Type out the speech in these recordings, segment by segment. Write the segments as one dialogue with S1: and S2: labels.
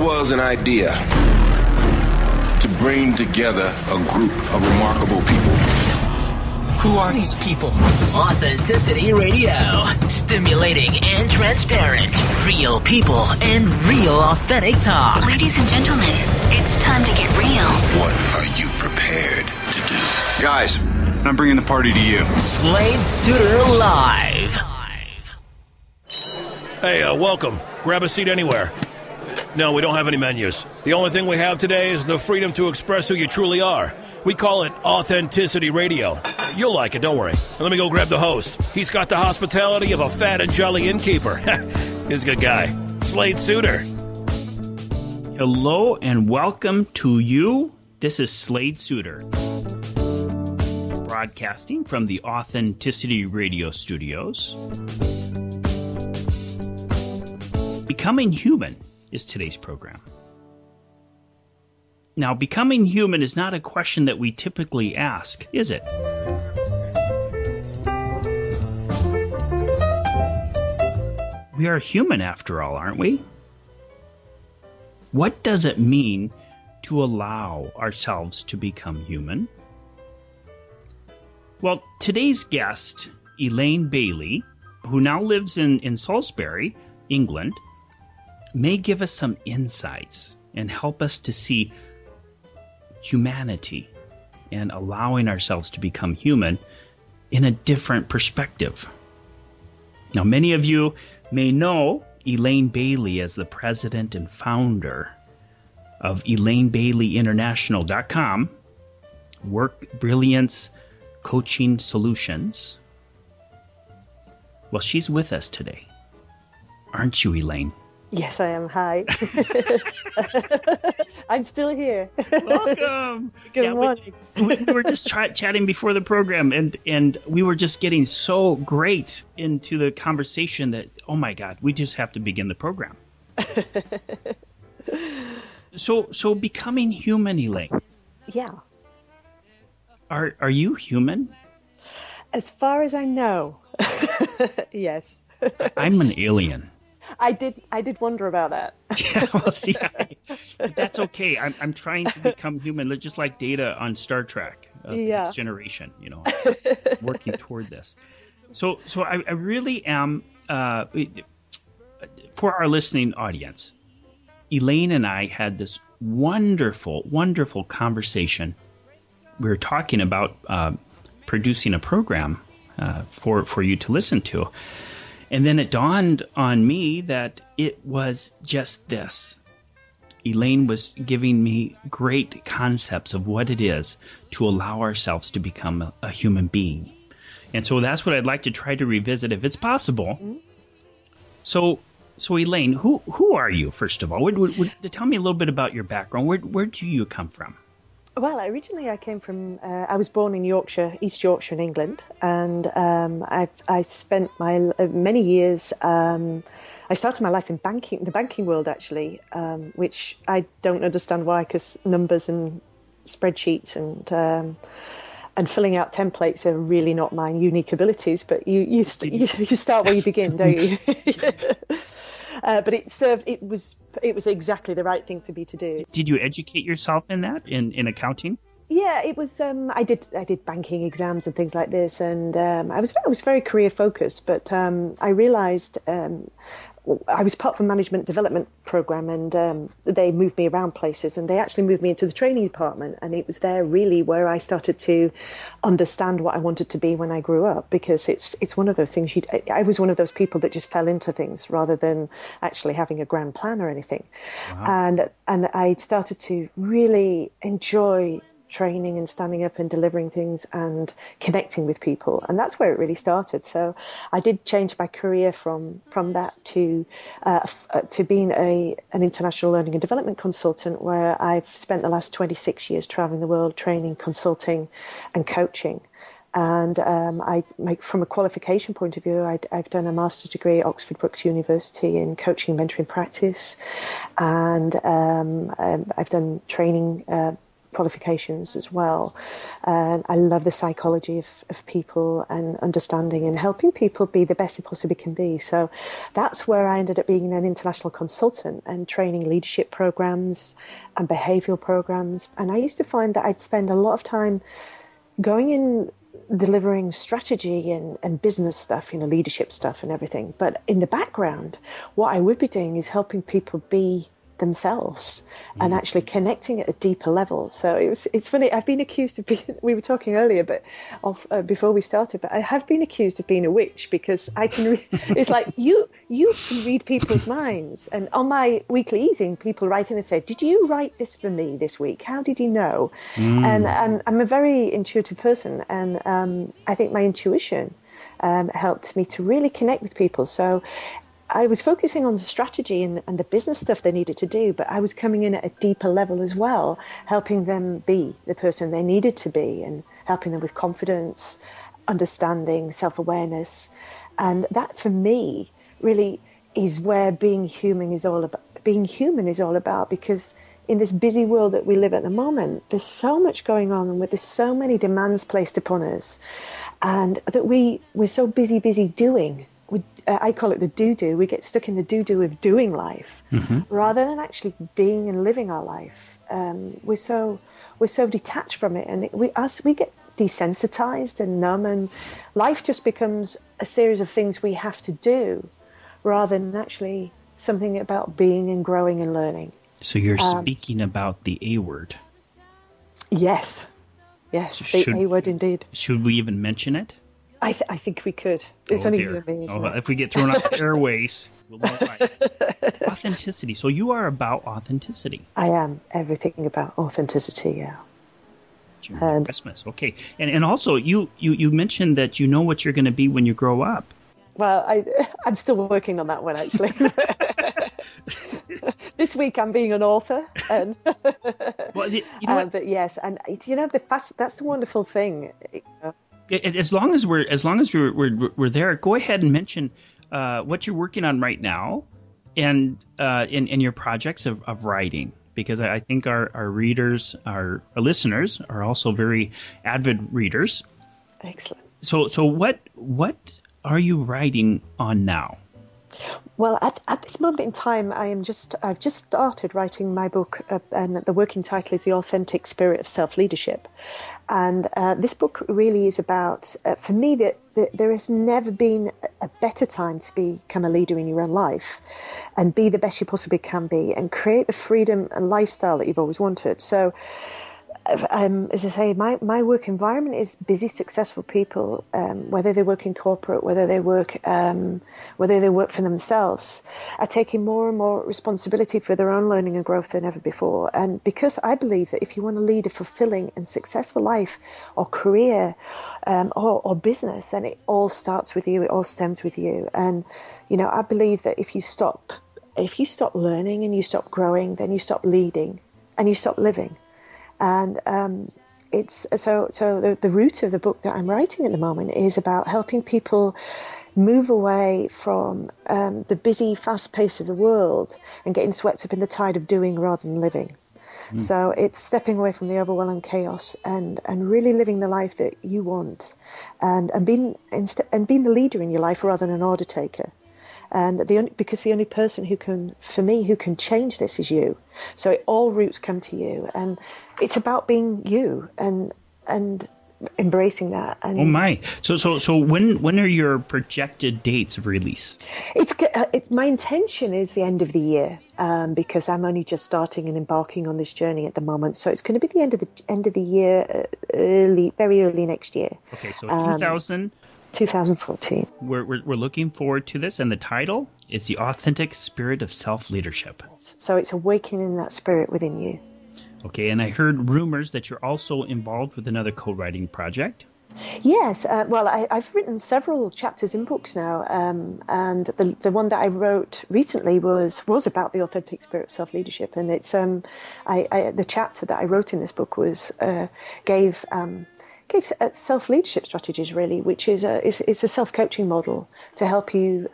S1: was an idea to bring together a group of remarkable people.
S2: Who are these people?
S3: Authenticity Radio. Stimulating and transparent. Real people and real authentic talk.
S4: Ladies and gentlemen, it's time to get real.
S1: What are you prepared to do?
S5: Guys, I'm bringing the party to you.
S3: Slade Suter Live.
S6: Hey, welcome. Grab a seat anywhere. No, we don't have any menus. The only thing we have today is the freedom to express who you truly are. We call it Authenticity Radio. You'll like it, don't worry. Let me go grab the host. He's got the hospitality of a fat and jolly innkeeper. He's a good guy. Slade Suter.
S7: Hello and welcome to you. This is Slade Suter. Broadcasting from the Authenticity Radio studios. Becoming Human is today's program. Now, becoming human is not a question that we typically ask, is it? We are human after all, aren't we? What does it mean to allow ourselves to become human? Well, today's guest, Elaine Bailey, who now lives in Salisbury, England, may give us some insights and help us to see humanity and allowing ourselves to become human in a different perspective. Now, many of you may know Elaine Bailey as the president and founder of ElaineBaileyInternational.com, Work Brilliance Coaching Solutions. Well, she's with us today. Aren't you, Elaine?
S8: Yes, I am. Hi. I'm still here.
S7: Welcome.
S8: Good morning.
S7: We were just chatting before the program, and we were just getting so great into the conversation that, oh my God, we just have to begin the program. So becoming human, Elaine.
S8: Yeah.
S7: Are you human?
S8: As far as I know, yes.
S7: I'm an alien.
S8: I did wonder about that.
S7: Yeah, well, see, that's okay. I'm trying to become human, just like Data on Star Trek, Next Generation. Working toward this. So I really am. For our listening audience, Elaine and I had this wonderful, wonderful conversation. We were talking about producing a program for you to listen to. And then it dawned on me that it was just this. Elaine was giving me great concepts of what it is to allow ourselves to become a human being. And so that's what I'd like to try to revisit if it's possible. Mm-hmm. So Elaine, who are you, first of all? Tell me a little bit about your background. Where do you come from?
S8: Well, originally I came from, I was born in Yorkshire, East Yorkshire in England, and I spent my many years, I started my life in the banking world actually, which I don't understand why, because numbers and spreadsheets and filling out templates are really not my unique abilities, but you start where you begin, don't you? But it was exactly the right thing for me to do. Did you educate yourself in that, in accounting? Yeah, it was. I did banking exams and things like this, and I was very career focused. But I realised I was part of a management development program, and they moved me around places, and they actually moved me into the training department, and it was there really where I started to understand what I wanted to be when I grew up, because it's one of those things. I was one of those people that just fell into things rather than actually having a grand plan or anything. Wow. And I started to really enjoy training and standing up and delivering things and connecting with people, and that's where it really started. So I did change my career from that to being an international learning and development consultant, where I've spent the last 26 years traveling the world, training, consulting and coaching. And from a qualification point of view, I've done a master's degree at Oxford Brookes University in coaching and mentoring practice, and I've done training qualifications as well. And I love the psychology of people and understanding and helping people be the best they possibly can be. So that's where I ended up being an international consultant and training leadership programs and behavioral programs. And I used to find that I'd spend a lot of time going in delivering strategy and business stuff, leadership stuff and everything. But in the background, what I would be doing is helping people be themselves and actually connecting at a deeper level. So it's funny, I've been accused of being, we were talking earlier before we started, but I have been accused of being a witch because I can it's like you can read people's minds. And on my weekly easing, people write in and say, did you write this for me this week? How did you know? And I'm a very intuitive person, and I think my intuition helped me to really connect with people. So I was focusing on the strategy and the business stuff they needed to do, but I was coming in at a deeper level as well, helping them be the person they needed to be and helping them with confidence, understanding, self-awareness. And that, for me, really is where being human is all about, because in this busy world that we live at the moment, there's so much going on, and there's so many demands placed upon us, and that we're so busy doing. I call it the do-do. We get stuck in the do-do of doing life rather than actually being and living our life. We're so detached from it, and we get desensitized and numb, and life just becomes a series of things we have to do rather than actually something about being and growing and learning.
S7: So you're speaking about the A word.
S8: Yes, the A word indeed.
S7: Should we even mention it?
S8: I think we could. It's only you and me.
S7: If we get thrown off the airways, we'll know why. Authenticity. So you are about authenticity.
S8: I am everything about authenticity, yeah.
S7: And Christmas, okay. And also, you mentioned that you know what you're going to be when you grow up.
S8: Well, I'm still working on that one, actually. This week I'm being an author, and but yes, and that's the wonderful thing.
S7: As long as we're there, go ahead and mention what you're working on right now, and in your projects of writing, because I think our readers, our listeners, are also very avid readers.
S8: Excellent.
S7: So what are you writing on now?
S8: Well, at this moment in time, I've just started writing my book, and the working title is The Authentic Spirit of Self-Leadership. And this book really is about, for me, that there has never been a better time to become a leader in your own life and be the best you possibly can be and create the freedom and lifestyle that you've always wanted. So, as I say, my work environment is busy, successful people, whether they work in corporate, whether they work for themselves, are taking more and more responsibility for their own learning and growth than ever before. And because I believe that if you want to lead a fulfilling and successful life or career or business, then it all starts with you. It all stems with you. And, I believe that if you stop learning and you stop growing, then you stop leading and you stop living. And it's so the root of the book that I'm writing at the moment is about helping people move away from the busy, fast pace of the world and getting swept up in the tide of doing rather than living. So it's stepping away from the overwhelming chaos and really living the life that you want, and being the leader in your life rather than an order taker. And because the only person who can change this is you. So all roots come to you, and it's about being you and embracing that. And
S7: oh my! So when are your projected dates of release?
S8: My intention is the end of the year, because I'm only just starting and embarking on this journey at the moment. So it's going to be the end of the year, very early next year.
S7: Okay, so 2014. We're looking forward to this, and the title is The Authentic Spirit of Self-Leadership.
S8: So it's awakening that spirit within you.
S7: Okay, and I heard rumors that you're also involved with another co-writing project.
S8: Yes, well, I've written several chapters in books now, and the one that I wrote recently was about the authentic spirit of self-leadership, and it's the chapter that I wrote in this book gave self-leadership strategies, really, which is a self-coaching model to help you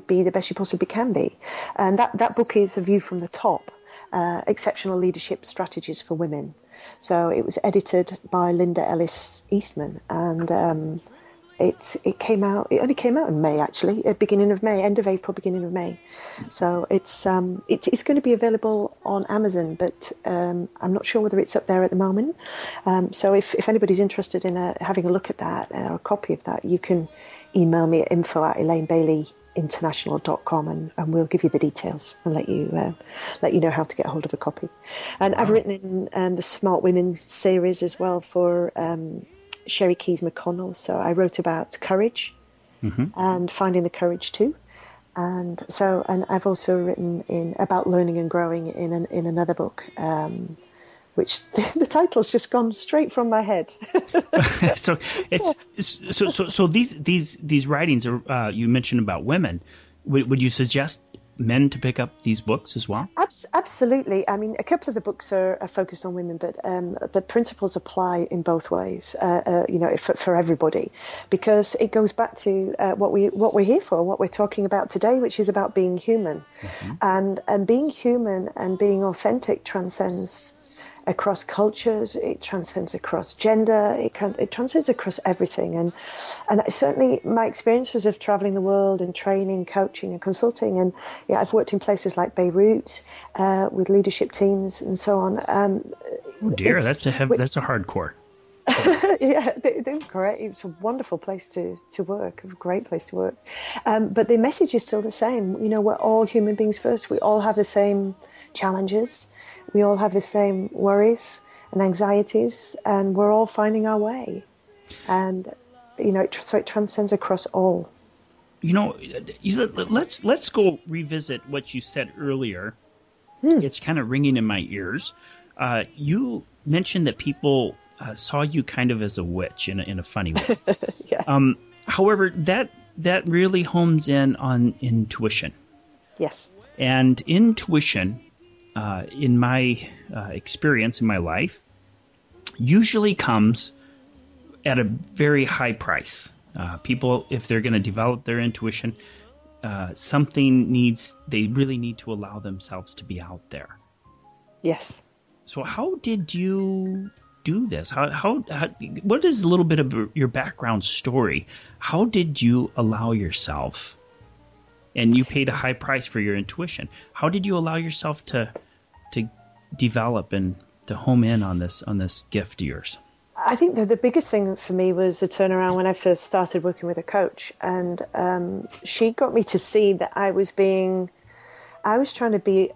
S8: be the best you possibly can be. And that book is A View from the Top, Exceptional Leadership Strategies for Women. So it was edited by Linda Ellis Eastman, and it only came out in May, actually, at beginning of May, end of April, beginning of May. So it's going to be available on Amazon, but I'm not sure whether it's up there at the moment. So if anybody's interested in having a look at that, or a copy of that, you can email me at info@elainebaileyinternational.com, and we'll give you the details and let you know how to get hold of a copy. And I've written in the Smart Women series as well for Sherry Keys McConnell. So I wrote about courage and finding the courage too. And I've also written about learning and growing in another book, which the title's just gone straight from my head.
S7: So these writings are you mentioned about women. Would you suggest men to pick up these books as well?
S8: Absolutely. I mean, a couple of the books are focused on women, but the principles apply in both ways. For everybody, because it goes back to what we're here for, what we're talking about today, which is about being human, and being human and being authentic transcends across cultures, it transcends across gender, it transcends across everything. And certainly my experiences of traveling the world and training, coaching and consulting, and I've worked in places like Beirut with leadership teams and so on.
S7: Oh dear, that's a hardcore.
S8: Yeah, they're great. It's a wonderful place to work, a great place to work. But the message is still the same. We're all human beings first. We all have the same challenges. We all have the same worries and anxieties, and we're all finding our way. And, so it transcends across all.
S7: Let's go revisit what you said earlier. It's kind of ringing in my ears. You mentioned that people saw you kind of as a witch in a funny way.
S8: Yeah.
S7: However, that really hones in on intuition.
S8: Yes.
S7: And intuition, in my experience in my life, usually comes at a very high price. People, if they're going to develop their intuition, they really need to allow themselves to be out there.
S8: Yes.
S7: So how did you do this? What is a little bit of your background story? How did you allow yourself, and you paid a high price for your intuition, how did you allow yourself to develop and to home in on this gift of yours?
S8: I think that the biggest thing for me was a turnaround when I first started working with a coach, and she got me to see that I was trying to be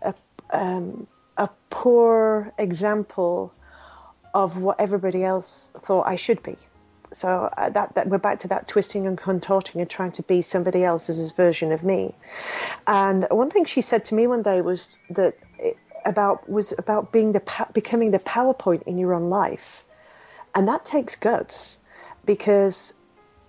S8: a poor example of what everybody else thought I should be. So that we're back to that twisting and contorting and trying to be somebody else's version of me. And one thing she said to me one day was about becoming the PowerPoint in your own life. And that takes guts, because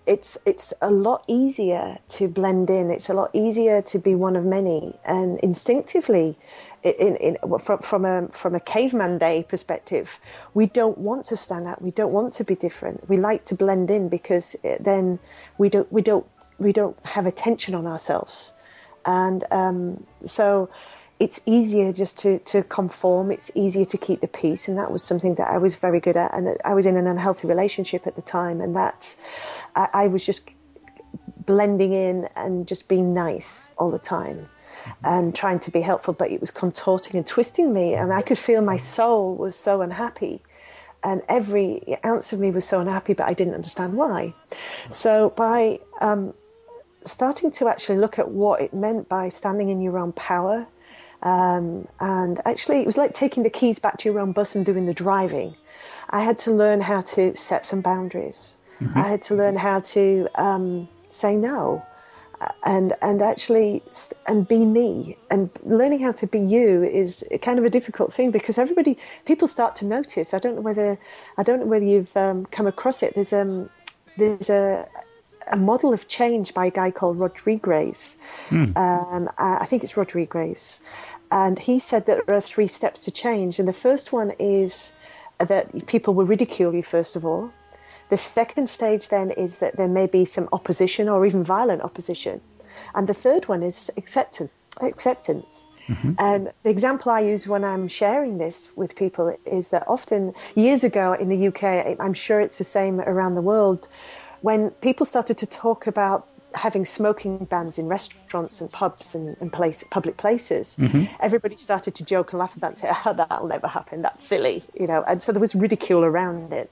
S8: it's a lot easier to blend in. It's a lot easier to be one of many. And instinctively, from a caveman day perspective, we don't want to stand out. We don't want to be different. We like to blend in, because then we don't have attention on ourselves. And so it's easier just to conform. It's easier to keep the peace. And that was something that I was very good at. And I was in an unhealthy relationship at the time. And I was just blending in and just being nice all the time and trying to be helpful. But it was contorting and twisting me. And I could feel my soul was so unhappy. And every ounce of me was so unhappy, but I didn't understand why. So by starting to actually look at what it meant by standing in your own power, and actually it was like taking the keys back to your own bus and doing the driving. I had to learn how to set some boundaries. I had to learn how to say no, and actually be me. And learning how to be you is kind of a difficult thing, because people start to notice. I don't know whether you've come across it. There's a model of change by a guy called Rodriguez. I think it's Rodriguez. And he said that there are 3 steps to change. And the first one is that people will ridicule you, first of all. The second stage then is that there may be some opposition or even violent opposition. And the third one is acceptance. And the example I use when I'm sharing this with people is that often, years ago in the UK, I'm sure it's the same around the world, when people started to talk about having smoking bans in restaurants and pubs and public places, everybody started to joke and laugh about it and say, that'll never happen, that's silly, and so there was ridicule around it.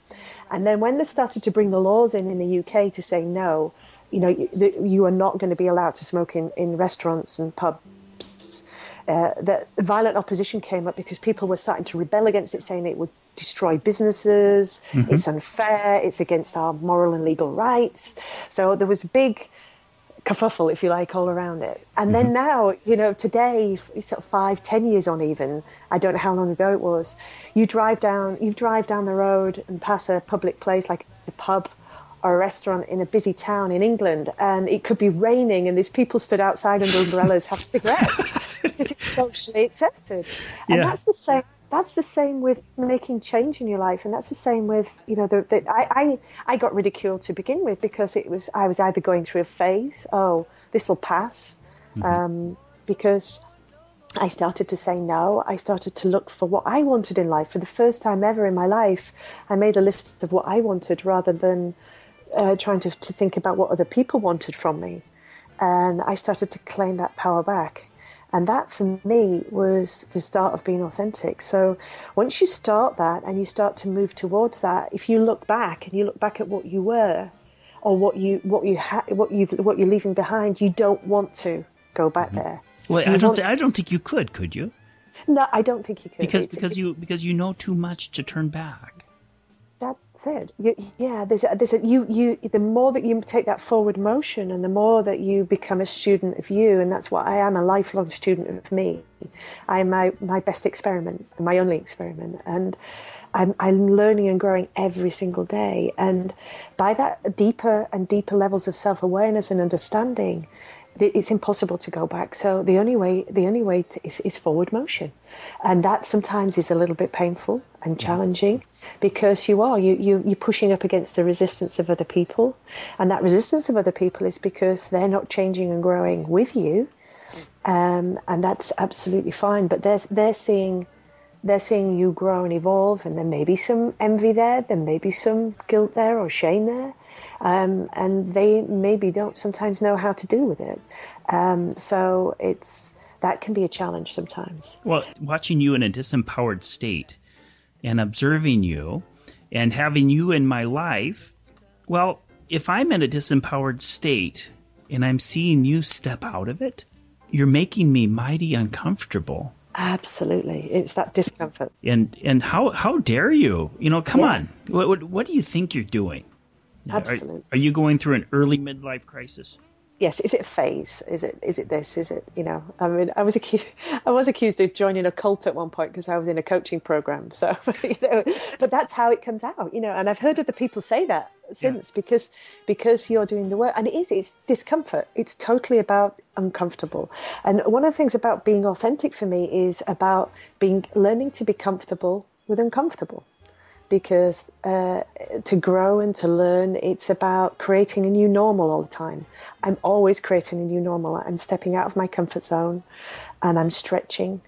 S8: And then when they started to bring the laws in the UK to say no, you are not going to be allowed to smoke in restaurants and pubs, that violent opposition came up because people were starting to rebel against it, saying it would destroy businesses, it's unfair, it's against our moral and legal rights. So there was a big kerfuffle, if you like, all around it. And then now, today, sort of 5-10 years on even, I don't know how long ago it was, you drive down the road and pass a public place like a pub or a restaurant in a busy town in England, and it could be raining and there's people stood outside under umbrellas having cigarettes because it's socially accepted. And that's the same with making change in your life, and that's the same with I got ridiculed to begin with because I was either going through a phase, this will pass, because I started to say no. I started to look for what I wanted in life. For the first time ever in my life, I made a list of what I wanted rather than trying to think about what other people wanted from me. And I started to claim that power back. And that, for me, was the start of being authentic. So once you start that and you start to move towards that, if you look back and you look back at what you were or what you're leaving behind, you don't want to go back there.
S7: Well, I don't think you could you?
S8: No, I don't think you could.
S7: Because you know too much to turn back.
S8: That's it. The more that you take that forward motion and the more that you become a student of you, and that's what I am, a lifelong student of me. I am my best experiment, my only experiment, and I'm learning and growing every single day. And by that deeper and deeper levels of self-awareness and understanding, it's impossible to go back. So the only way is forward motion, and that sometimes is a little bit painful and challenging because you're pushing up against the resistance of other people, and that resistance of other people is because they're not changing and growing with you, and that's absolutely fine. But they're seeing you grow and evolve, and there may be some envy there may be some guilt there or shame there. And they maybe don't sometimes know how to deal with it. So that can be a challenge sometimes.
S7: Well, watching you in a disempowered state and observing you and having you in my life, well, if I'm in a disempowered state and I'm seeing you step out of it, you're making me mighty uncomfortable.
S8: Absolutely. It's that discomfort.
S7: And how dare you? Come on. What do you think you're doing?
S8: Absolutely.
S7: Are you going through an early midlife crisis?
S8: Yes. Is it a phase? Is it this? Is it, I mean, I was accused of joining a cult at one point because I was in a coaching program. So, but that's how it comes out, and I've heard other people say that since because you're doing the work, and it's discomfort. It's totally about uncomfortable. And one of the things about being authentic for me is about learning to be comfortable with uncomfortable. Because to grow and to learn, it's about creating a new normal all the time. I'm always creating a new normal. I'm stepping out of my comfort zone, and I'm stretching,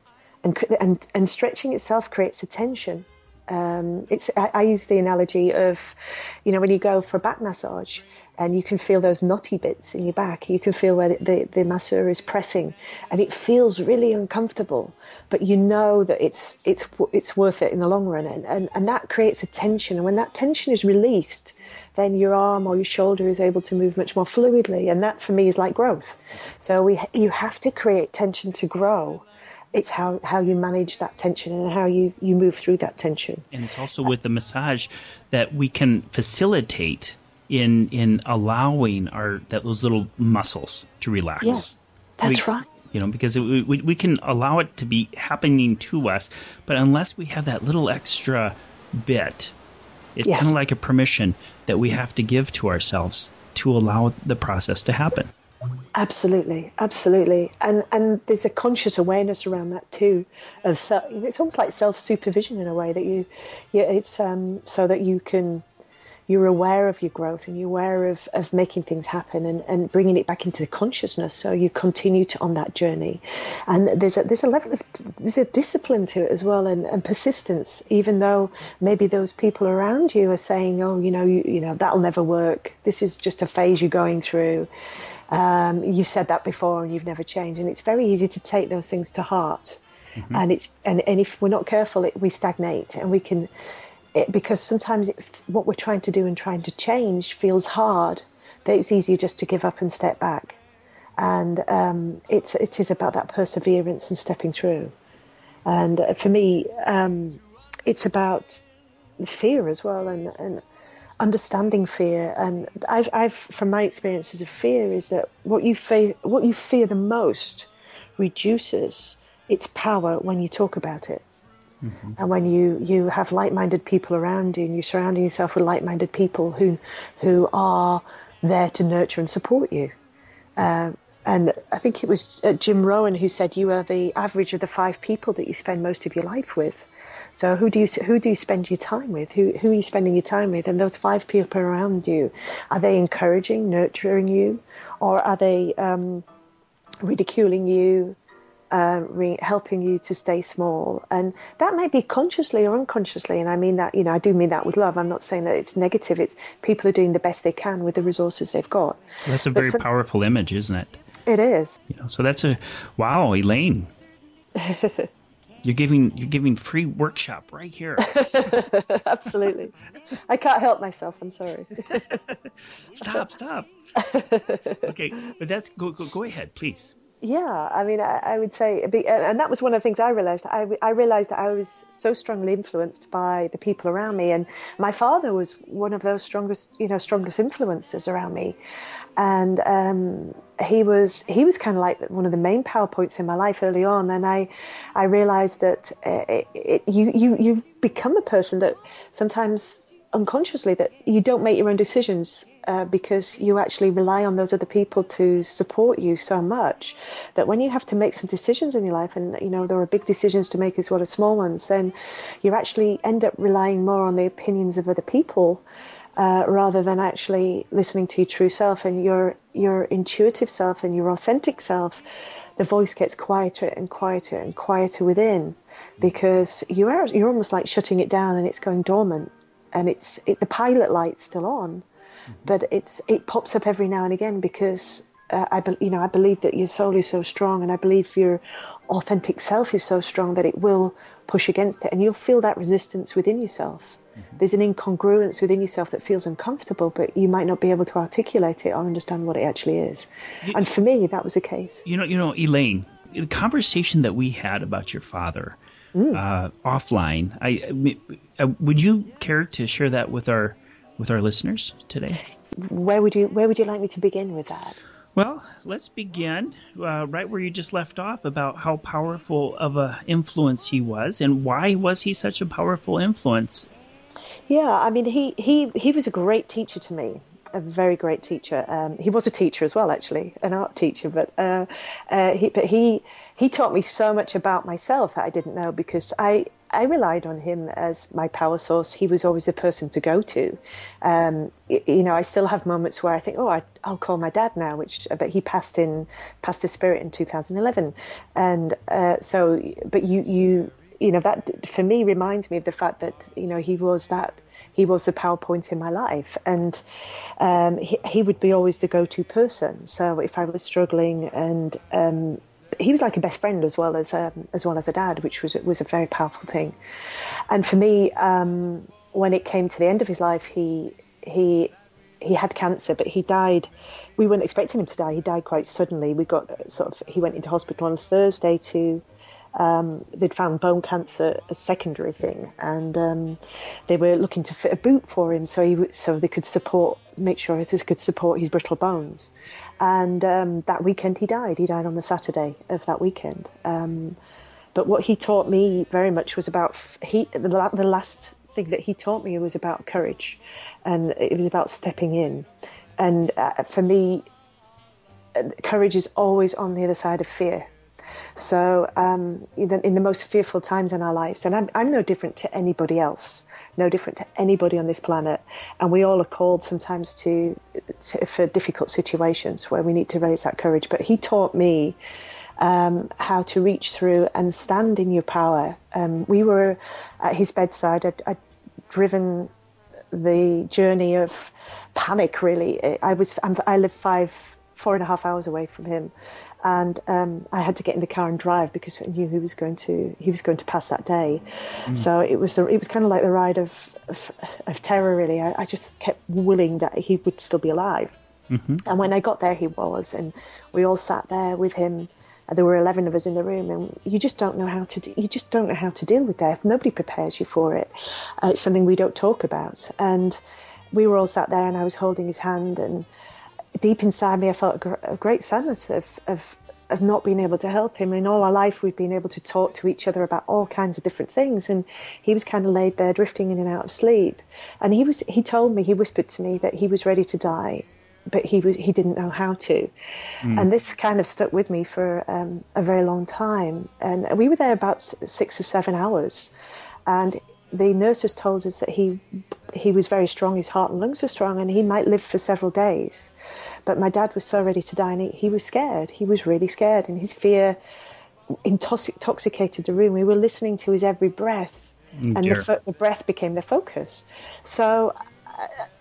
S8: and stretching itself creates a tension. I use the analogy of, when you go for a back massage, and you can feel those knotty bits in your back. You can feel where the masseur is pressing, and it feels really uncomfortable. But you know that it's worth it in the long run, and that creates a tension. And when that tension is released, then your arm or your shoulder is able to move much more fluidly. And that, for me, is like growth. So you have to create tension to grow. It's how you manage that tension and how you move through that tension.
S7: And it's also with the massage that we can facilitate in allowing those little muscles to relax.
S8: Yes, that's right.
S7: Because we can allow it to be happening to us, but unless we have that little extra bit, it's kind of like a permission that we have to give to ourselves to allow the process to happen.
S8: Absolutely. And there's a conscious awareness around that too. It's almost like self-supervision in a way that it's so that you can you're aware of your growth and you're aware of making things happen and bringing it back into the consciousness. So you continue on that journey. And there's a level of, there's a discipline to it as well, and persistence, even though maybe those people around you are saying, oh, you know, that'll never work. This is just a phase you're going through. You said that before and you've never changed. And it's very easy to take those things to heart. And if we're not careful, we stagnate, and we can, because sometimes what we're trying to do and trying to change feels hard, that it's easier just to give up and step back. And it is about that perseverance and stepping through. And for me, it's about fear as well, and understanding fear. And I've from my experiences of fear, is that what you fear the most reduces its power when you talk about it. And when you have like-minded people around you, and you're surrounding yourself with like-minded people who are there to nurture and support you. And I think it was Jim Rohn who said you are the average of the 5 people that you spend most of your life with. So who do you spend your time with? Who are you spending your time with? And those 5 people around you, are they encouraging, nurturing you, or are they ridiculing you? Helping you to stay small? And that may be consciously or unconsciously, and I mean that, I do mean that with love. I'm not saying that it's negative. It's people are doing the best they can with the resources they've got.
S7: That's a very powerful image, isn't it?
S8: It is.
S7: So that's wow, Elaine. You're giving free workshop right here.
S8: Absolutely. I can't help myself. I'm sorry.
S7: Stop. Okay, but that's go ahead, please.
S8: Yeah, I mean, I would say, and that was one of the things I realized. I realized that I was so strongly influenced by the people around me, and my father was one of those strongest influences around me, and he was kind of like one of the main power points in my life early on. And I realized that you become a person that sometimes unconsciously that you don't make your own decisions. Because you actually rely on those other people to support you so much that when you have to make some decisions in your life, and there are big decisions to make as well as small ones, then you actually end up relying more on the opinions of other people rather than actually listening to your true self and your intuitive self and your authentic self. The voice gets quieter and quieter and quieter within, because you're almost like shutting it down and it's going dormant, and the pilot light's still on. But it pops up every now and again, because I believe that your soul is so strong, and I believe your authentic self is so strong that it will push against it, and you'll feel that resistance within yourself. There's an incongruence within yourself that feels uncomfortable, but you might not be able to articulate it or understand what it actually is. And for me, that was the case.
S7: Elaine, the conversation that we had about your father offline, would you care to share that with our listeners today? Where would you
S8: like me to begin with that?
S7: Well, let's begin right where you just left off, about how powerful of an influence he was, and why was he such a powerful influence? Yeah,
S8: I mean, he was a great teacher to me, a very great teacher. He was a teacher as well, actually, an art teacher, but he taught me so much about myself that I didn't know, because I relied on him as my power source. He was always the person to go to. I still have moments where I think, I'll call my dad now, but he passed to spirit in 2011. And that for me reminds me of the fact that, he was the PowerPoint in my life, and he would be always the go-to person. So if I was struggling, and he was like a best friend as well as a dad, which was a very powerful thing. And for me, when it came to the end of his life, he had cancer, but he died. We weren't expecting him to die. He died quite suddenly. He went into hospital on Thursday they'd found bone cancer, a secondary thing, and they were looking to fit a boot for him so they could make sure it could support his brittle bones. And that weekend he died. He died on the Saturday of that weekend. But what he taught me very much was about the last thing that he taught me was about courage, and it was about stepping in. And for me, courage is always on the other side of fear. So in the most fearful times in our lives, and I'm no different to anybody else, no different to anybody on this planet. And we all are called sometimes for difficult situations where we need to raise that courage. But he taught me how to reach through and stand in your power. We were at his bedside. I'd driven the journey of panic, really. I lived 4.5 hours away from him, and I had to get in the car and drive because I knew he was going to pass that day. So it was kind of like the ride of terror, really. I just kept willing that he would still be alive. And when I got there, he was, and we all sat there with him. There were 11 of us in the room, and you just don't know how to deal with death. Nobody prepares you for it. It's something we don't talk about. And we were all sat there, and I was holding his hand, and deep inside me, I felt a great sadness of not being able to help him. In all our life, we've been able to talk to each other about all kinds of different things, and he was kind of laid there, drifting in and out of sleep. And he whispered to me that he was ready to die, but he didn't know how to. And this kind of stuck with me for a very long time. And we were there about 6 or 7 hours, and the nurses told us that he was very strong, his heart and lungs were strong, and he might live for several days. But my dad was so ready to die, and he was scared. He was really scared, and his fear intoxicated the room. We were listening to his every breath, and the breath became the focus. So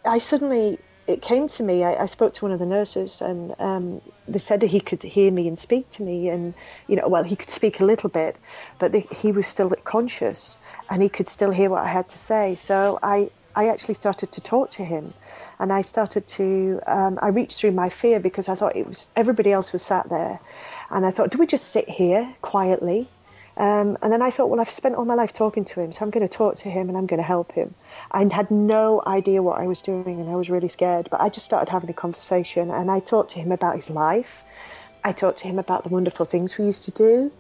S8: it came to me. I spoke to one of the nurses, and they said that he could hear me and speak to me, and he could speak a little bit, but he was still conscious, and he could still hear what I had to say. So I actually started to talk to him, and I started to. I reached through my fear because I thought everybody else was sat there, and I thought, do we just sit here quietly? And then I thought, well, I've spent all my life talking to him, so I'm going to talk to him and I'm going to help him. I had no idea what I was doing, and I was really scared, but I just started having a conversation, and I talked to him about his life. I talked to him about the wonderful things we used to do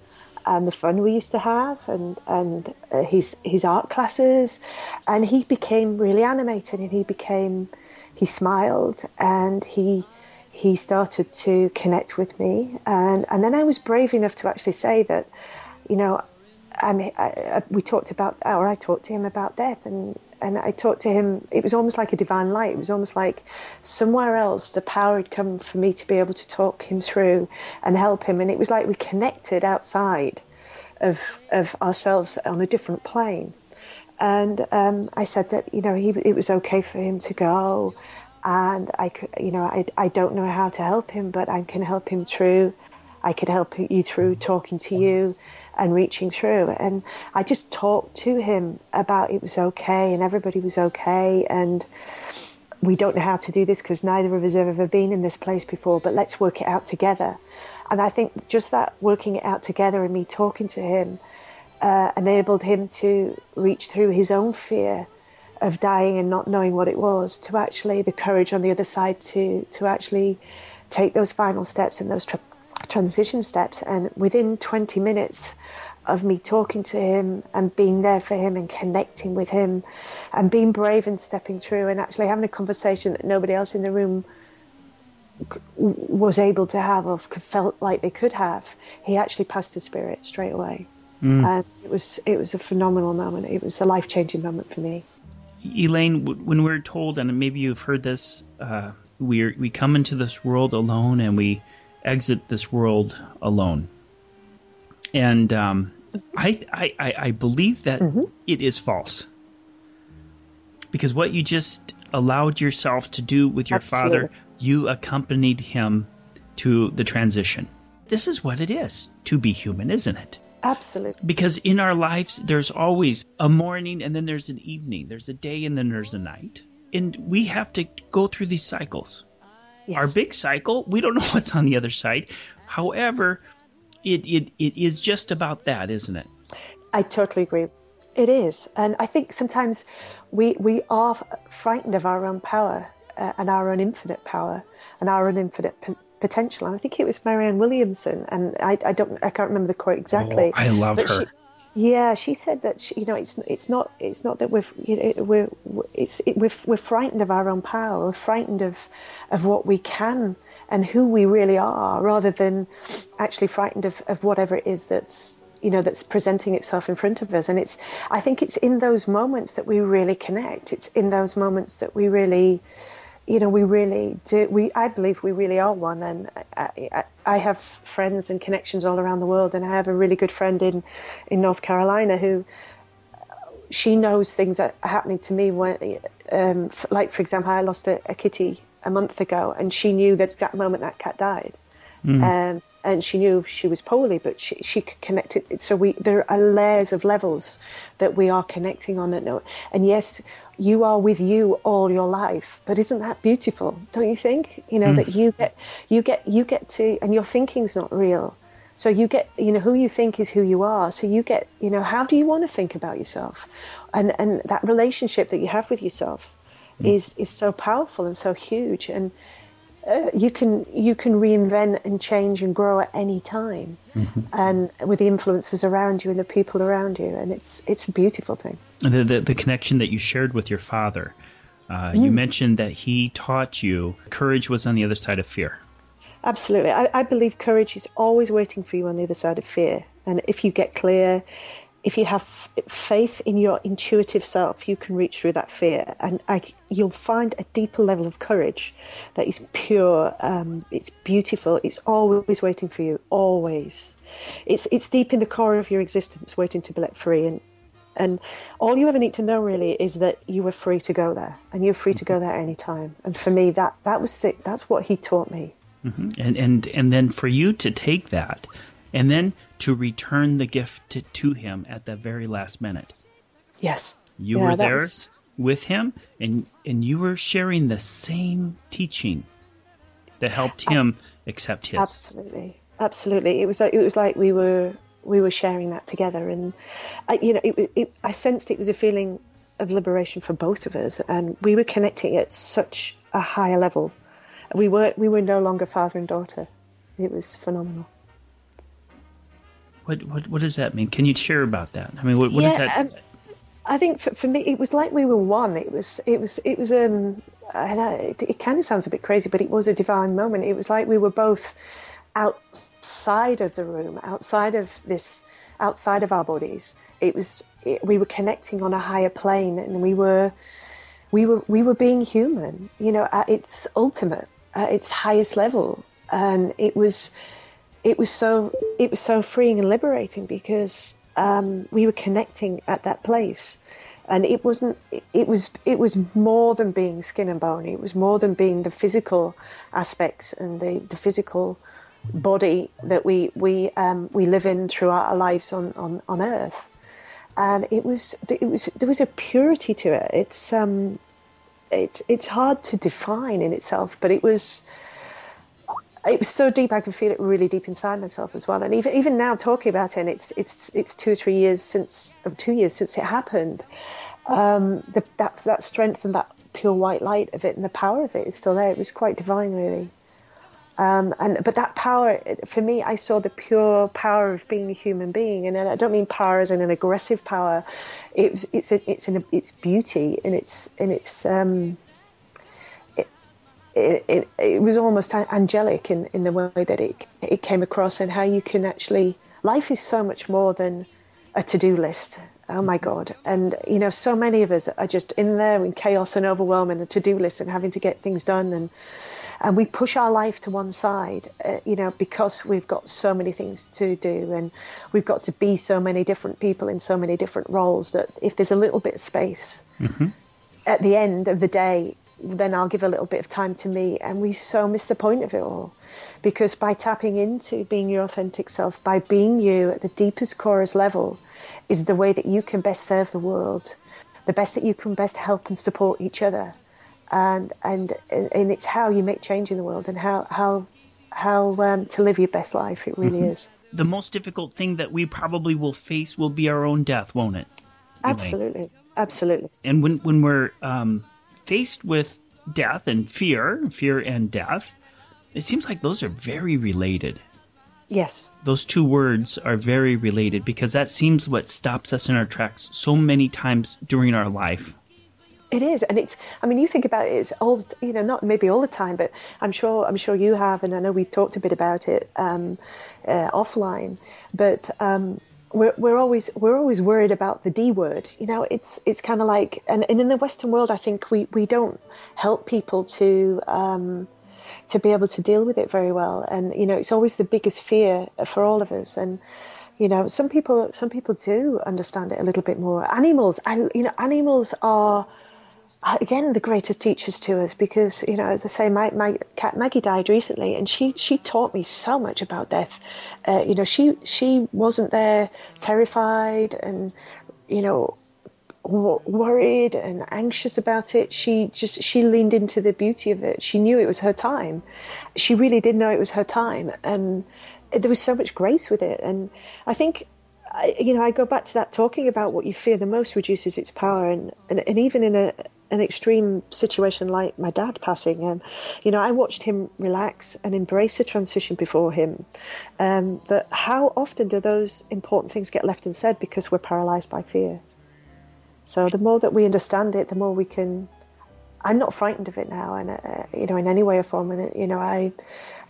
S8: and the fun we used to have, and his art classes. And he became really animated, and he smiled, and he started to connect with me. And then I was brave enough to actually say that, I talked to him about death, and I talked to him. It was almost like a divine light. It was almost like somewhere else the power had come for me to be able to talk him through and help him. And it was like we connected outside of ourselves on a different plane. And I said that it was okay for him to go, and I don't know how to help him, but I can help him through. I could help you through talking to you and reaching through. And I just talked to him about it was okay, and everybody was okay, and we don't know how to do this because neither of us have ever been in this place before, but let's work it out together. And I think just that working it out together and me talking to him enabled him to reach through his own fear of dying and not knowing what it was, to actually the courage on the other side to actually take those final steps and those transition steps. And within 20 minutes of me talking to him and being there for him and connecting with him and being brave and stepping through and actually having a conversation that nobody else in the room was able to have or felt like they could have, he actually passed his spirit straight away. And it was a phenomenal moment. It was a life-changing moment for me.
S7: Elaine, when we're told, and maybe you've heard this, we come into this world alone and we exit this world alone. And I believe that it is false. Because what you just allowed yourself to do with your father, you accompanied him to the transition. This is what it is to be human, isn't it?
S8: Absolutely.
S7: Because in our lives, there's always a morning and then there's an evening. There's a day and then there's a night. And we have to go through these cycles. Yes. Our big cycle, we don't know what's on the other side. However, it is just about that, isn't it?
S8: I totally agree. It is. And I think sometimes we are frightened of our own power and our own infinite power and our own infinite potential. And I think it was Marianne Williamson, and I can't remember the quote exactly.
S7: Oh, I love her.
S8: She said that it's not that we're frightened of our own power. We're frightened of what we can and who we really are, rather than actually frightened of whatever it is that's that's presenting itself in front of us. And I think it's in those moments that we really connect. It's in those moments that we really, we really do. I believe we really are one. And I have friends and connections all around the world. And I have a really good friend in North Carolina who, she knows things that are happening to me when, like, for example, I lost a kitty a month ago, and she knew the exact moment that cat died. And she knew she was poorly, but she could connect it. So there are layers of levels that we are connecting on. And yes, you are with you all your life, but isn't that beautiful? Don't you think? That you get to, and your thinking's not real. So you get, who you think is who you are. So you get, how do you want to think about yourself? And that relationship that you have with yourself is so powerful and so huge. And you can reinvent and change and grow at any time, and with the influences around you and the people around you, and it's a beautiful thing.
S7: The connection that you shared with your father, you mentioned that he taught you courage was on the other side of fear.
S8: Absolutely. I believe courage is always waiting for you on the other side of fear. And if you get clear, if you have faith in your intuitive self, you can reach through that fear. And you'll find a deeper level of courage that is pure. It's beautiful. It's always waiting for you, always. It's deep in the core of your existence, waiting to be let free. And all you ever need to know really is that you were free to go there, and you're free to go there any time. And for me, that's what he taught me.
S7: And then for you to take that and then to return the gift to him at the very last minute.
S8: Yes.
S7: You were there with him, and you were sharing the same teaching that helped him accept his.
S8: Absolutely. It was like we were sharing that together, and I sensed it was a feeling of liberation for both of us, and we were connecting at such a higher level. We were no longer father and daughter. It was phenomenal.
S7: What does that mean? Can you share about that? I mean, what does that?
S8: I think for me, it was like we were one. It was. I know it kind of sounds a bit crazy, but it was a divine moment. It was like we were both outside of the room, outside of our bodies. We were connecting on a higher plane, and we were being human. At its ultimate, at its highest level, and it was so freeing and liberating because we were connecting at that place, and it was more than being skin and bone. It was more than being the physical aspects and the physical body that we live in throughout our lives on Earth. And there was a purity to it. It's hard to define in itself, but it was so deep. I can feel it really deep inside myself as well. And even now talking about it, and it's 2 or 3 years since it happened. That strength and that pure white light of it and the power of it is still there. It was quite divine, really. But that power, for me, I saw the pure power of being a human being, and I don't mean power as in an aggressive power. It's beauty, and it was almost angelic in the way that it came across, and how you can actually. Life is so much more than a to-do list. Oh my God! And so many of us are just in there in chaos and overwhelm and a to-do list and having to get things done, and we push our life to one side, because we've got so many things to do, and we've got to be so many different people in so many different roles that if there's a little bit of space at the end of the day, then I'll give a little bit of time to me. And we so miss the point of it all, because by tapping into being your authentic self, by being you at the deepest chorus level, is the way that you can best serve the world, the best that you can best help and support each other. And it's how you make change in the world, and how to live your best life. It really is.
S7: The most difficult thing that we probably will face will be our own death, won't it?
S8: Absolutely, absolutely.
S7: And when we're faced with death and fear and death, it seems like those are very related.
S8: Yes. Those
S7: two words are very related, because that seems what stops us in our tracks so many times during our life.
S8: It is, and you think about it, it's all, not maybe all the time, but I'm sure you have, and I know we've talked a bit about it offline, but we're always worried about the D word. You know, it's kind of like, and in the Western world, I think we don't help people to be able to deal with it very well. And you know, it's always the biggest fear for all of us. And you know, some people do understand it a little bit more. Animals are, again, the greatest teachers to us, because, you know, as I say, my cat Maggie died recently, and she taught me so much about death. You know, she wasn't there terrified and, you know, worried and anxious about it. She leaned into the beauty of it. She knew it was her time. She really did know it was her time, and there was so much grace with it. And I think, you know, I go back to that, talking about what you fear the most reduces its power. And even in an extreme situation like my dad passing, you know, I watched him relax and embrace the transition before him. But how often do those important things get left unsaid because we're paralyzed by fear? So the more that we understand it, the more we can. I'm not frightened of it now, and you know, in any way or form. And you know, I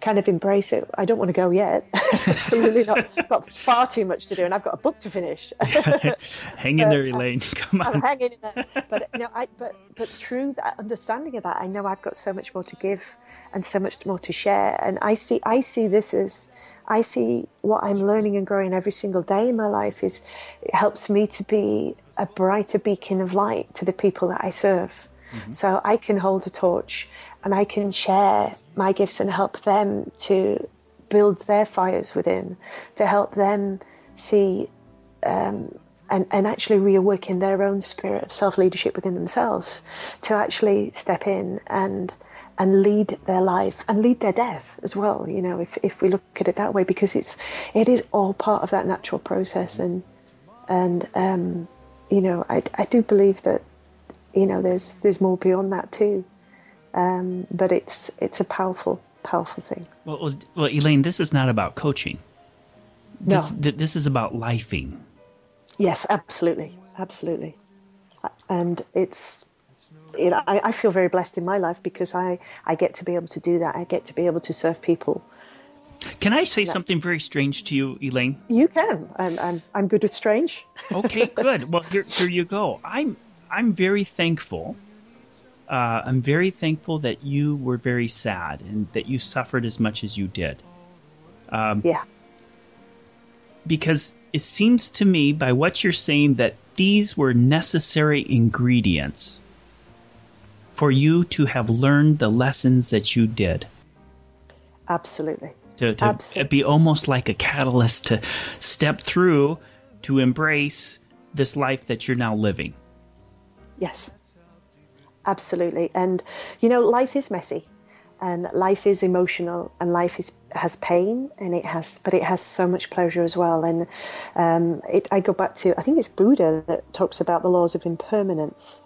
S8: kind of embrace it. I don't want to go yet. Absolutely not. I've got far too much to do, and I've got a book to finish.
S7: Hang in there, Elaine. Come on.
S8: I'm hanging in there. But you know, but through that understanding of that, I know I've got so much more to give and so much more to share. And I see this as, I see what I'm learning and growing every single day in my life it helps me to be a brighter beacon of light to the people that I serve. Mm-hmm. So I can hold a torch and I can share my gifts and help them to build their fires within, to help them see and actually reawaken their own spirit of self-leadership within themselves, to actually step in and lead their life and lead their death as well, you know, if we look at it that way, because it is all part of that natural process. And you know, I do believe that, you know, there's more beyond that too. But it's a powerful thing.
S7: Well, Elaine, this is not about coaching. This is about lifing.
S8: Yes, absolutely. And it's, you know, I feel very blessed in my life because I get to be able to do that. I get to be able to serve people.
S7: Can I say something very strange to you, Elaine?
S8: You can. I'm good with strange.
S7: Okay, good. Well, here you go. I'm very thankful. I'm very thankful that you were very sad and that you suffered as much as you did.
S8: Yeah.
S7: Because it seems to me, by what you're saying, that these were necessary ingredients for you to have learned the lessons that you did.
S8: Absolutely.
S7: To be almost like a catalyst to step through, to embrace this life that you're now living.
S8: Yes, absolutely. And, you know, life is messy and life is emotional and life has pain and it has so much pleasure as well. And I go back to, I think it's Buddha that talks about the laws of impermanence.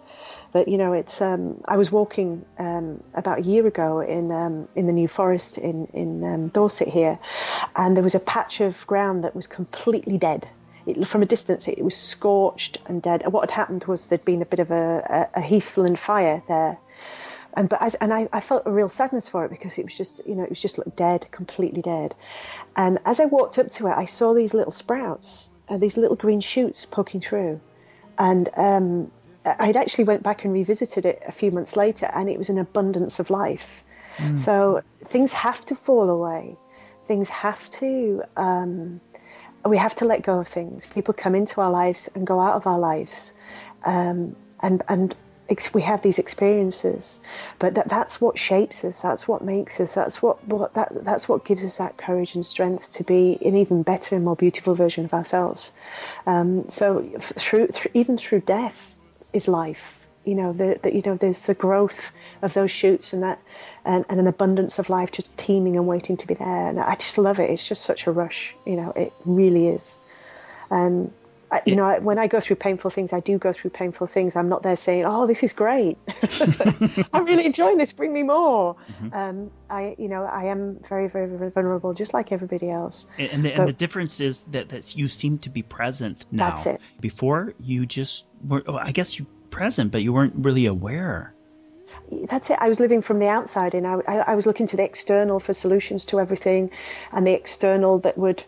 S8: But, you know, it's I was walking about a year ago in the New Forest in Dorset here, and there was a patch of ground that was completely dead. From a distance, it was scorched and dead. And what had happened was there'd been a bit of a heathland fire there. I felt a real sadness for it because it was just, you know, it was just like dead, completely dead. And as I walked up to it, I saw these little sprouts, these little green shoots poking through. And I'd actually went back and revisited it a few months later, and it was an abundance of life. Mm. So things have to fall away. Things have to, we have to let go of things. People come into our lives and go out of our lives. We have these experiences, but that's what shapes us. That's what makes us. That's what gives us that courage and strength to be an even better and more beautiful version of ourselves. So even through death is life. You know, there's the growth of those shoots and an abundance of life just teeming and waiting to be there. And I just love it. It's just such a rush. You know, it really is. You know, when I go through painful things, I do go through painful things. I'm not there saying, "Oh, this is great. I'm really enjoying this. Bring me more." Mm-hmm. I am very, very, very vulnerable, just like everybody else.
S7: And the difference is that you seem to be present now.
S8: That's it.
S7: Before, you just were. I guess you're present, but you weren't really aware.
S8: That's it. I was living from the outside, and I was looking to the external for solutions to everything, and the external that would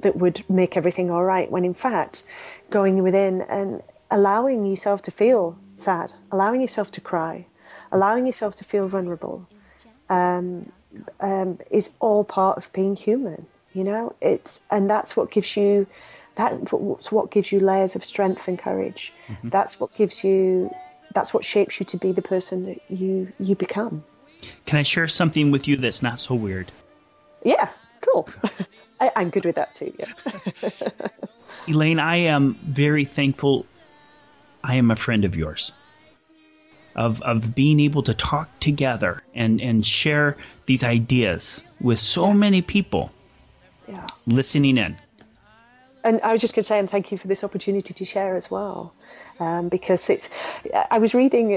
S8: that would make everything all right, when in fact going within and allowing yourself to feel sad, allowing yourself to cry, allowing yourself to feel vulnerable is all part of being human. And that's what gives you layers of strength and courage.
S7: Mm-hmm.
S8: That's what shapes you to be the person that you become.
S7: Can I share something with you that's not so weird?
S8: Yeah, cool. I'm good with that too. Yeah.
S7: Elaine, I am very thankful I am a friend of yours. Of being able to talk together and share these ideas with so many people listening in.
S8: And I was just going to say, and thank you for this opportunity to share as well, because I was reading.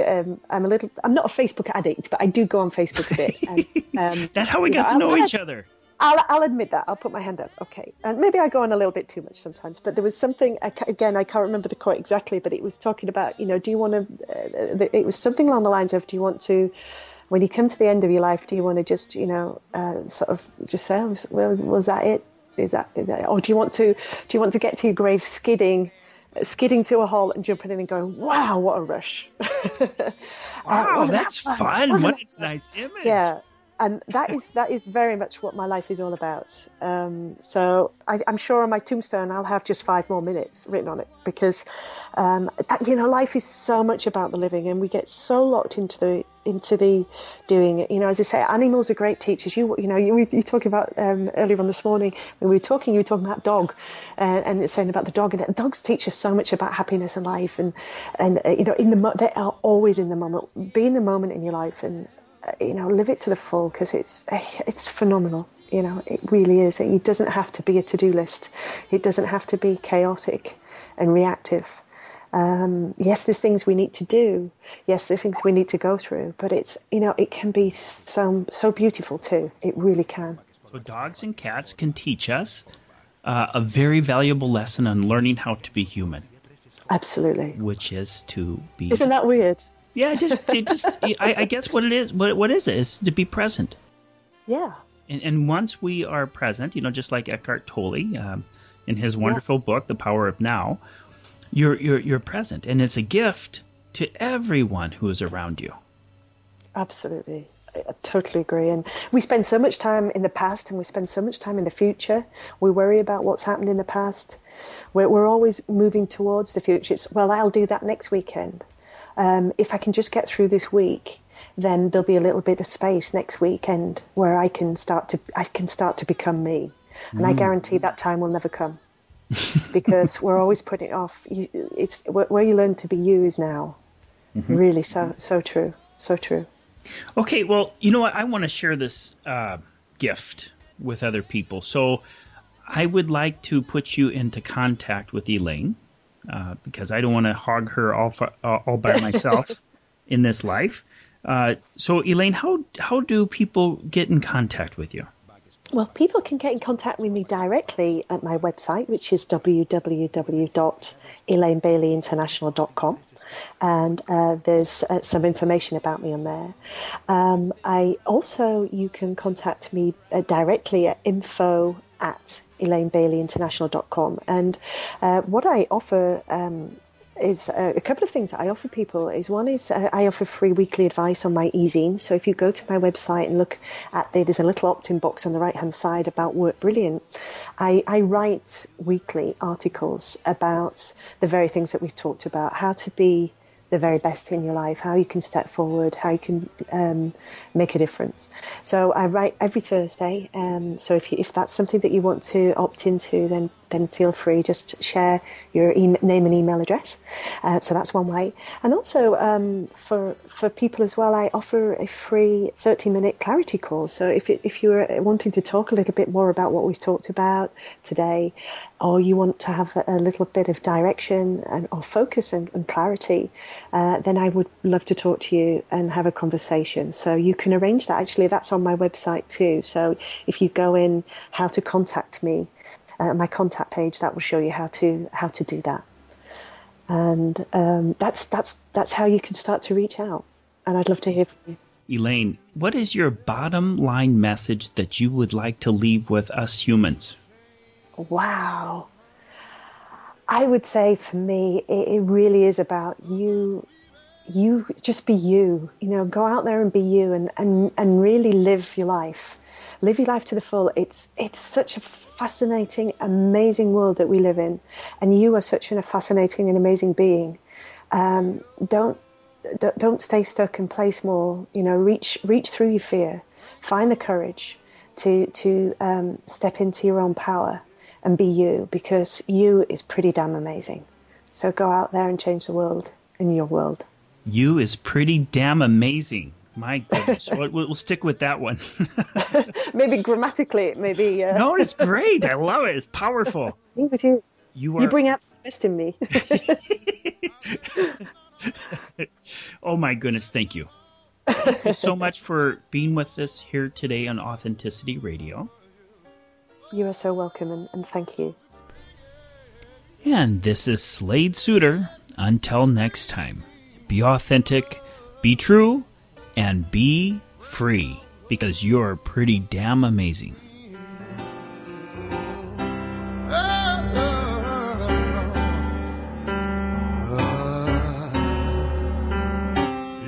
S8: I'm not a Facebook addict, but I do go on Facebook a bit. And,
S7: that's how we got to know each other.
S8: I'll admit that. I'll put my hand up. Okay. And maybe I go on a little bit too much sometimes, but there was something, again, I can't remember the quote exactly, but it was talking about, do you want to, it was something along the lines of, do you want to, when you come to the end of your life, do you want to just, sort of just say, well, was that it? Is that, or do you want to get to your grave skidding to a halt and jumping in and going, wow, what a rush.
S7: Wow, that's fun. What a nice image.
S8: Yeah. And that is very much what my life is all about. So I'm sure on my tombstone I'll have just 5 more minutes written on it, because life is so much about the living, and we get so locked into the doing it. As I say, animals are great teachers. You talking about earlier on this morning when we were talking, you were talking about dog, and saying about the dog, and dogs teach us so much about happiness and life, and they are always in the moment. Be in the moment in your life, and live it to the full, because it's phenomenal. It really is. It doesn't have to be a to-do list. It doesn't have to be chaotic and reactive. Yes, there's things we need to do. Yes, there's things we need to go through. But it can be so beautiful too. It really can.
S7: So dogs and cats can teach us a very valuable lesson on learning how to be human.
S8: Absolutely.
S7: Which is to be.
S8: Isn't that weird?
S7: Yeah, I guess what it is, what is it? Is to be present.
S8: Yeah.
S7: And once we are present, just like Eckhart Tolle in his wonderful book, The Power of Now, you're present, and it's a gift to everyone who is around you.
S8: Absolutely. I totally agree. And we spend so much time in the past, and we spend so much time in the future. We worry about what's happened in the past. We're always moving towards the future. I'll do that next weekend. If I can just get through this week, then there'll be a little bit of space next weekend where I can start to become me. And I guarantee that time will never come, because we're always putting it off. It's where you learn to be you is now. Mm-hmm. Really, so true, so true.
S7: Okay, well, you know what? I want to share this gift with other people. So I would like to put you into contact with Elaine. Because I don't want to hog her all by myself in this life. So, Elaine, how do people get in contact with you?
S8: Well, people can get in contact with me directly at my website, which is www.elainebaileyinternational.com. And there's some information about me on there. You can contact me directly at info@elainebaileyinternational.com. And what I offer is a couple of things that I offer people. One is I offer free weekly advice on my e-zine. So if you go to my website and look at there's a little opt-in box on the right-hand side about Work Brilliant. I write weekly articles about the very things that we've talked about, how to be the very best in your life, how you can step forward, how you can make a difference. So I write every Thursday. So if that's something that you want to opt into, then feel free. Just share your name and email address. So that's one way. And also for people as well, I offer a free 30-minute clarity call. So if you're wanting to talk a little bit more about what we've talked about today, or you want to have a little bit of direction or focus and clarity, then I would love to talk to you and have a conversation. So you can arrange that. Actually, that's on my website too. So if you go in how to contact me, my contact page, that will show you how to do that. And that's how you can start to reach out. And I'd love to hear from you.
S7: Elaine, what is your bottom line message that you would like to leave with us humans?
S8: Wow. I would say for me, it really is about you. You just be you, go out there and be you and really live your life. Live your life to the full. It's such a fascinating, amazing world that we live in. And you are such a fascinating and amazing being. Don't stay stuck in place more, reach through your fear. Find the courage to step into your own power and be you, because you is pretty damn amazing. So go out there and change the world in your world.
S7: You is pretty damn amazing. My goodness. We'll stick with that one.
S8: Maybe grammatically it may be...
S7: No, it's great. I love it. It's powerful.
S8: You bring out the best in me.
S7: Oh, my goodness. Thank you. Thank you so much for being with us here today on Authenticity Radio.
S8: You are so welcome, and thank you.
S7: And this is Slade Suter. Until next time, be authentic, be true, and be free, because you're pretty damn amazing.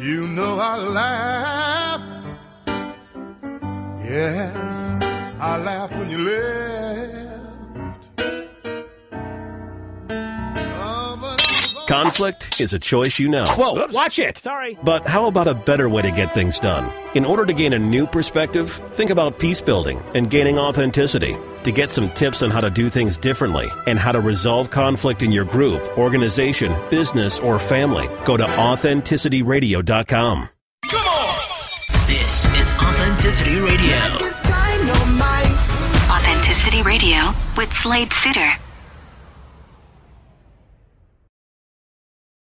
S1: You know I laughed. Yes, I laughed when you left.
S6: Conflict is a choice you know.
S9: Whoa, watch it! Sorry.
S6: But how about a better way to get things done? In order to gain a new perspective, think about peace building and gaining authenticity. To get some tips on how to do things differently and how to resolve conflict in your group, organization, business, or family, go to AuthenticityRadio.com.
S3: Come on! This is Authenticity Radio.
S4: Authenticity Radio with Slade Suter.